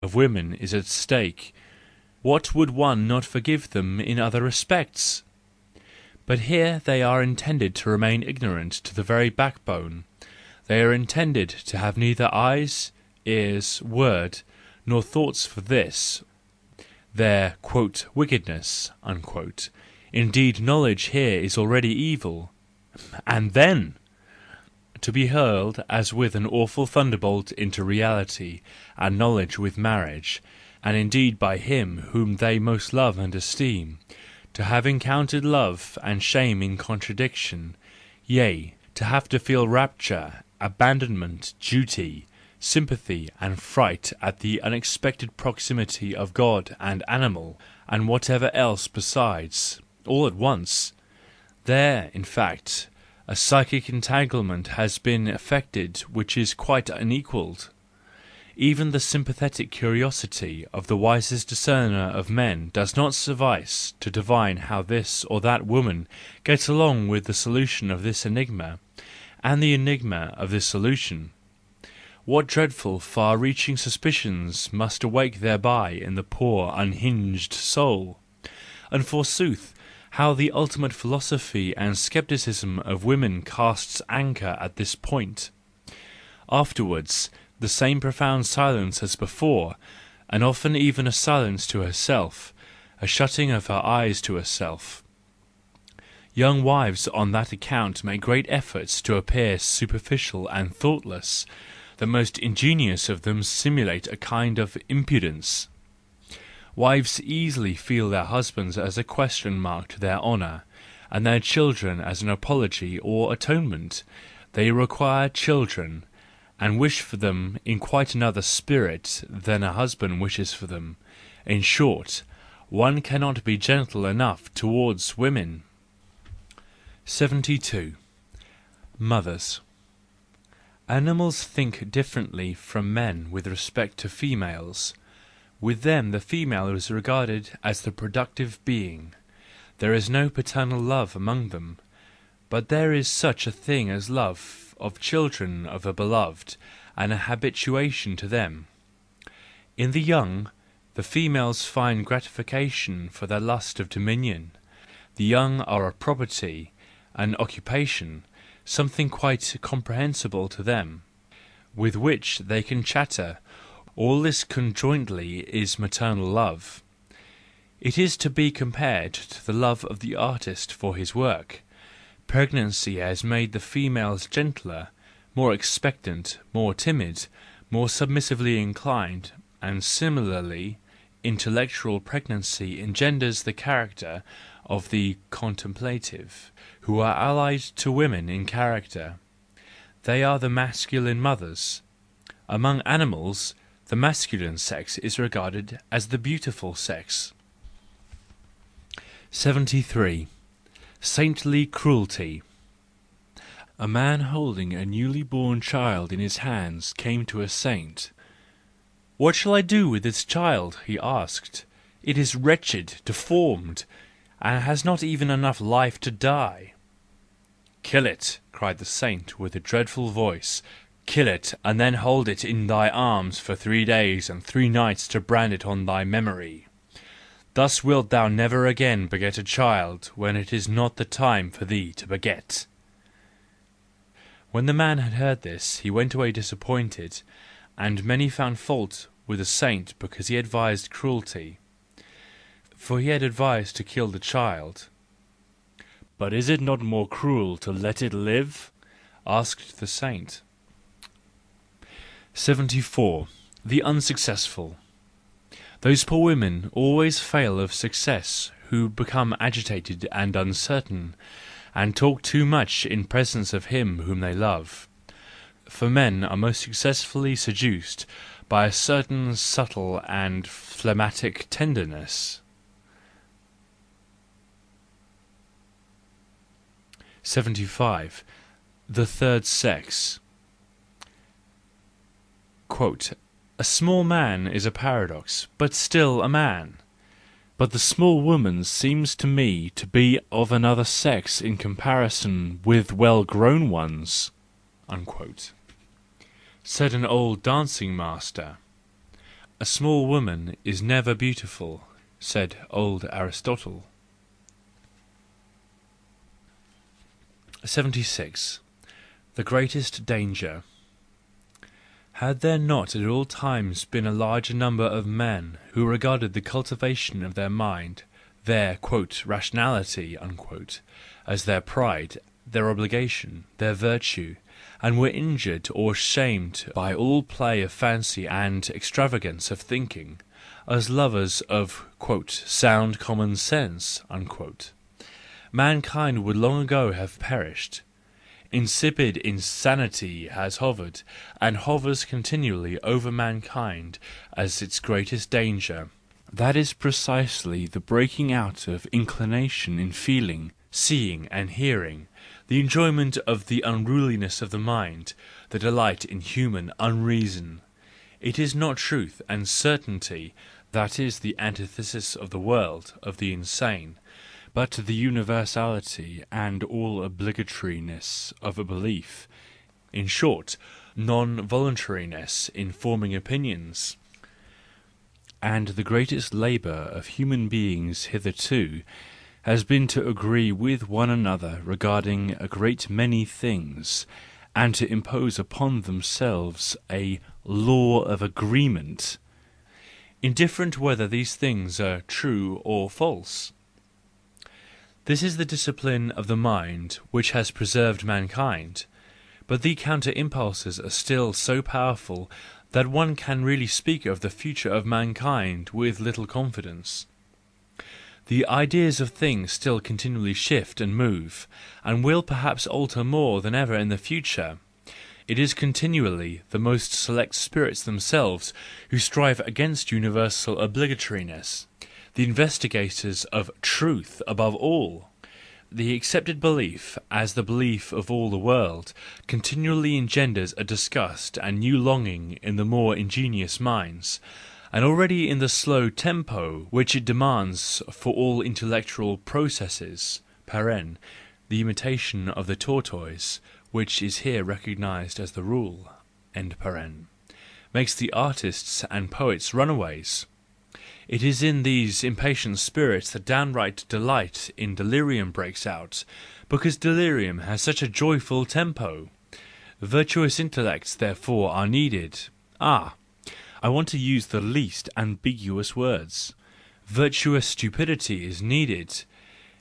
of women is at stake, what would one not forgive them in other respects? But here they are intended to remain ignorant to the very backbone; they are intended to have neither eyes, ears, word, nor thoughts for this, their "wickedness." Indeed, knowledge here is already evil. And then! To be hurled as with an awful thunderbolt into reality and knowledge with marriage, and indeed by him whom they most love and esteem, to have encountered love and shame in contradiction, yea, to have to feel rapture, abandonment, duty, sympathy and fright at the unexpected proximity of God and animal, and whatever else besides, all at once: there, in fact, a psychic entanglement has been effected which is quite unequalled. Even the sympathetic curiosity of the wisest discerner of men does not suffice to divine how this or that woman gets along with the solution of this enigma, and the enigma of this solution. What dreadful far-reaching suspicions must awake thereby in the poor unhinged soul! And forsooth, how the ultimate philosophy and scepticism of women casts anchor at this point! Afterwards, the same profound silence as before, and often even a silence to herself, a shutting of her eyes to herself. Young wives on that account make great efforts to appear superficial and thoughtless; the most ingenious of them simulate a kind of impudence. Wives easily feel their husbands as a question mark to their honour, and their children as an apology or atonement; they require children, and wish for them in quite another spirit than a husband wishes for them. In short, one cannot be gentle enough towards women. 72. Mothers. Animals think differently from men with respect to females. With them the female is regarded as the productive being. There is no paternal love among them, but there is such a thing as love of children of a beloved, and a habituation to them. In the young, the females find gratification for their lust of dominion; the young are a property, an occupation, something quite comprehensible to them, with which they can chatter. All this conjointly is maternal love. It is to be compared to the love of the artist for his work. Pregnancy has made the females gentler, more expectant, more timid, more submissively inclined, and similarly, intellectual pregnancy engenders the character of the contemplative, who are allied to women in character. They are the masculine mothers. Among animals, the masculine sex is regarded as the beautiful sex. 73. Saintly cruelty. A man holding a newly born child in his hands came to a saint. "What shall I do with this child?" he asked. "It is wretched, deformed, and has not even enough life to die." "Kill it," cried the saint with a dreadful voice. "Kill it, and then hold it in thy arms for 3 days and 3 nights to brand it on thy memory. Thus wilt thou never again beget a child when it is not the time for thee to beget." When the man had heard this, he went away disappointed, and many found fault with the saint because he advised cruelty. For he had advised to kill the child. "But is it not more cruel to let it live?" asked the saint. 74. The unsuccessful. Those poor women always fail of success who become agitated and uncertain, and talk too much in presence of him whom they love. For men are most successfully seduced by a certain subtle and phlegmatic tenderness. 75. The third sex. "A small man is a paradox, but still a man. But the small woman seems to me to be of another sex in comparison with well-grown ones," said an old dancing-master. A small woman is never beautiful, said old Aristotle. 76. The greatest danger. Had there not at all times been a larger number of men who regarded the cultivation of their mind, their "rationality," as their pride, their obligation, their virtue, and were injured or shamed by all play of fancy and extravagance of thinking, as lovers of "sound common sense," mankind would long ago have perished. Insipid insanity has hovered, and hovers continually over mankind as its greatest danger. That is precisely the breaking out of inclination in feeling, seeing and hearing, the enjoyment of the unruliness of the mind, the delight in human unreason. It is not truth and certainty that is the antithesis of the world, of the insane, but the universality and all-obligatoriness of a belief, in short, non-voluntariness in forming opinions. And the greatest labour of human beings hitherto has been to agree with one another regarding a great many things, and to impose upon themselves a law of agreement, indifferent whether these things are true or false. This is the discipline of the mind which has preserved mankind, but the counter-impulses are still so powerful that one can really speak of the future of mankind with little confidence. The ideas of things still continually shift and move, and will perhaps alter more than ever in the future. It is continually the most select spirits themselves who strive against universal obligatoriness, the investigators of truth above all. The accepted belief, as the belief of all the world, continually engenders a disgust and new longing in the more ingenious minds, and already in the slow tempo which it demands for all intellectual processes (the imitation of the tortoise, which is here recognised as the rule) makes the artists and poets runaways. It is in these impatient spirits that downright delight in delirium breaks out, because delirium has such a joyful tempo. Virtuous intellects therefore are needed. I want to use the least ambiguous words. Virtuous stupidity is needed.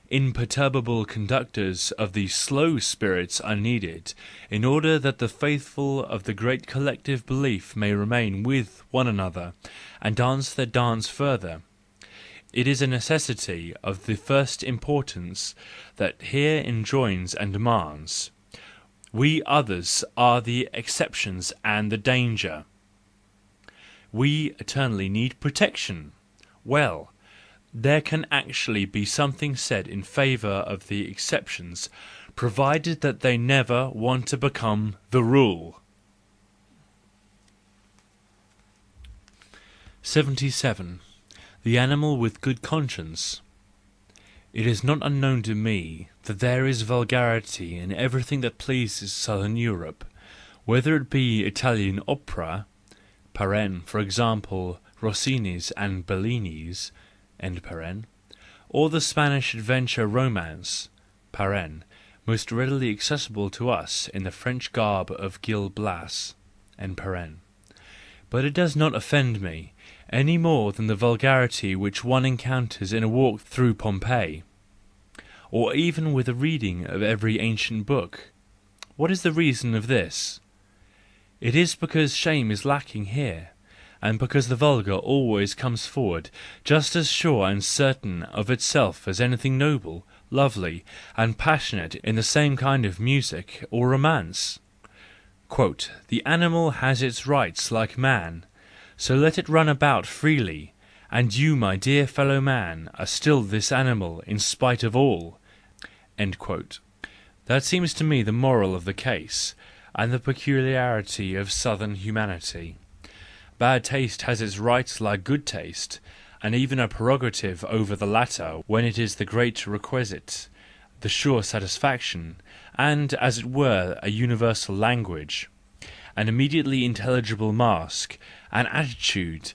Imperturbable conductors of the slow spirits are needed, in order that the faithful of the great collective belief may remain with one another, and dance their dance further. It is a necessity of the first importance that here enjoins and demands. We others are the exceptions and the danger. We eternally need protection. Well, there can actually be something said in favour of the exceptions, provided that they never want to become the rule. 77. The animal with good conscience. It is not unknown to me that there is vulgarity in everything that pleases southern Europe, whether it be Italian opera, for example Rossini's and Bellini's, or the Spanish adventure romance, most readily accessible to us in the French garb of Gil Blas, but it does not offend me, any more than the vulgarity which one encounters in a walk through Pompeii, or even with a reading of every ancient book. What is the reason of this? It is because shame is lacking here, and because the vulgar always comes forward just as sure and certain of itself as anything noble, lovely, and passionate in the same kind of music or romance. The animal has its rights like man, so let it run about freely, and you, my dear fellow man, are still this animal in spite of all. That seems to me the moral of the case, and the peculiarity of southern humanity. Bad taste has its rights like good taste, and even a prerogative over the latter when it is the great requisite, the sure satisfaction, and, as it were, a universal language, an immediately intelligible mask, an attitude,